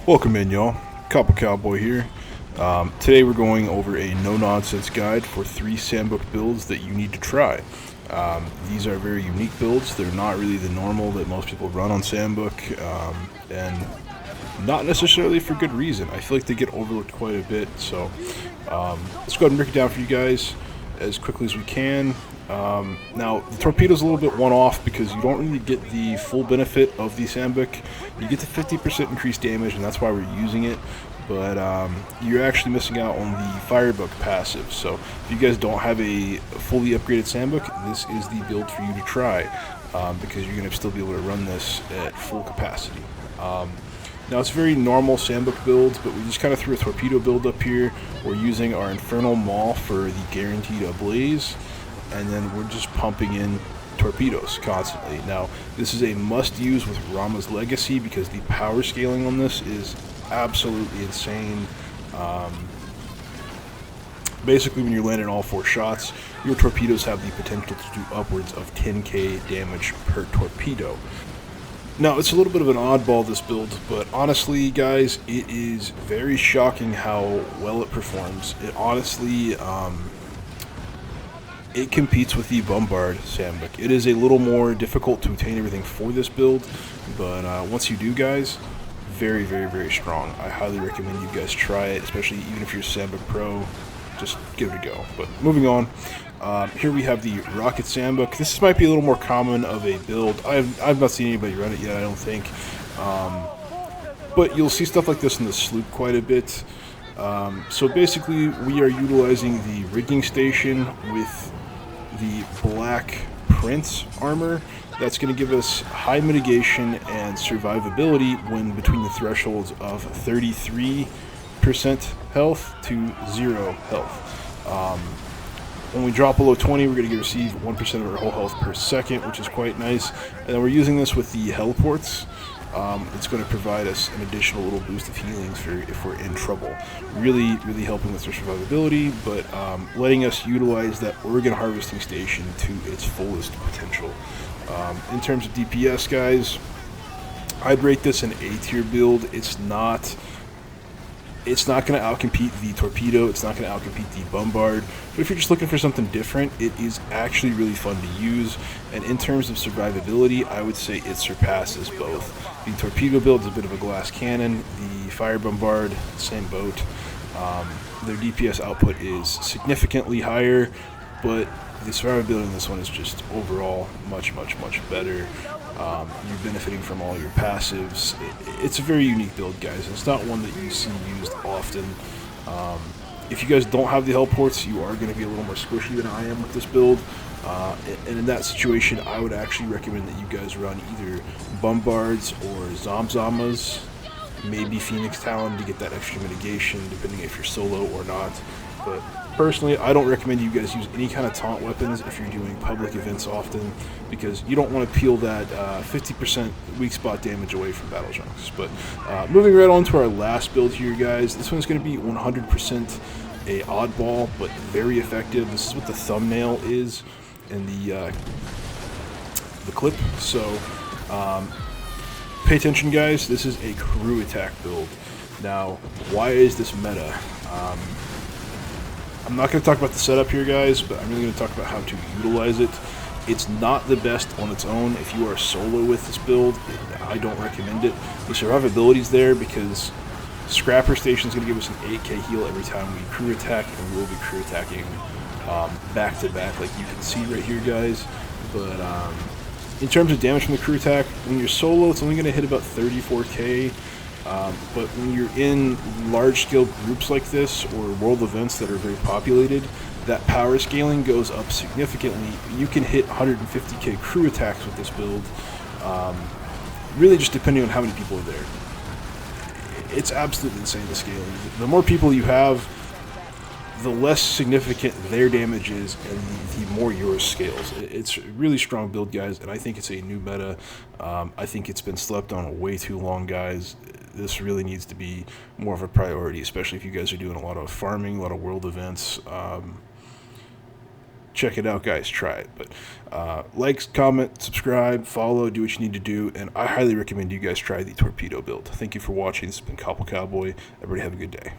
Welcome in, y'all. Cowboy here. Today we're going over a no-nonsense guide for 3 Sambuk builds that you need to try. These are very unique builds. They're not really the normal that most people run on Sambuk, and not necessarily for good reason. I feel like they get overlooked quite a bit, so let's go ahead and break it down for you guys as quickly as we can. Now, the torpedo's a little bit one-off because you don't really get the full benefit of the Sambuk. You get the 50% increased damage, and that's why we're using it, but you're actually missing out on the Firebug passive. So if you guys don't have a fully upgraded Sambuk, this is the build for you to try, because you're going to still be able to run this at full capacity. Now, it's very normal Sambuk builds, but we just kind of threw a torpedo build up here. We're using our Infernal Maw for the guaranteed ablaze, and then we're just pumping in torpedoes constantly. Now, this is a must-use with Rama's Legacy because the power scaling on this is absolutely insane. Basically, when you're landing all 4 shots, your torpedoes have the potential to do upwards of 10k damage per torpedo. Now, it's a little bit of an oddball, this build, but honestly, guys, it is very shocking how well it performs. It honestly, it competes with the Bombard Sambuk. It is a little more difficult to obtain everything for this build, but once you do, guys, very, very, very strong. I highly recommend you guys try it, especially even if you're Sambuk Pro. Just give it a go. But moving on, here we have the Rocket Sambuk. This might be a little more common of a build. I've not seen anybody run it yet, I don't think. But you'll see stuff like this in the sloop quite a bit. So basically, we are utilizing the rigging station with the Black Prince armor. That's going to give us high mitigation and survivability when between the thresholds of 33% health to 0 health. When we drop below 20, we're going to receive 1% of our whole health per second, which is quite nice. And then we're using this with the heliports. It's going to provide us an additional little boost of healings for if we're in trouble. Really, really helping with our survivability, but letting us utilize that organ harvesting station to its fullest potential. In terms of DPS, guys, I'd rate this an A tier build. It's not going to outcompete the torpedo. It's not going to outcompete the bombard. But if you're just looking for something different, it is actually really fun to use. And in terms of survivability, I would say it surpasses both. The torpedo build is a bit of a glass cannon. The fire bombard, same boat. Their DPS output is significantly higher, but the survivability in this one is just overall much, much, much better. You're benefiting from all your passives. It's a very unique build, guys. It's not one that you see used often. If you guys don't have the heliports, you are going to be a little more squishy than I am with this build. And in that situation, I would actually recommend that you guys run either Bombards or Zomzamas, maybe Phoenix Talon to get that extra mitigation, depending if you're solo or not. But personally, I don't recommend you guys use any kind of taunt weapons if you're doing public events often, because you don't want to peel that 50% weak spot damage away from battle junks. But moving right on to our last build here, guys, this one's going to be 100% a oddball, but very effective. This is what the thumbnail is in the clip. So pay attention, guys. This is a crew attack build. Now, why is this meta? I'm not going to talk about the setup here, guys, but I'm really going to talk about how to utilize it. It's not the best on its own. If you are solo with this build, I don't recommend it. The survivability is there because Scrapper Station is going to give us an 8k heal every time we crew attack, and we will be crew attacking back to back, like you can see right here, guys. But in terms of damage from the crew attack, when you're solo, it's only going to hit about 34k. But when you're in large-scale groups like this or world events that are very populated, that power scaling goes up significantly. You can hit 150k crew attacks with this build, really just depending on how many people are there. It's absolutely insane, the scaling. The more people you have, the less significant their damage is, and the more yours scales. It's a really strong build, guys, and I think it's a new meta. I think it's been slept on way too long, guys. This really needs to be more of a priority, especially if you guys are doing a lot of farming, a lot of world events. check it out, guys. Try it. But like, comment, subscribe, follow, do what you need to do, and I highly recommend you guys try the torpedo build. Thank you for watching. This has been Cowboy. Everybody have a good day.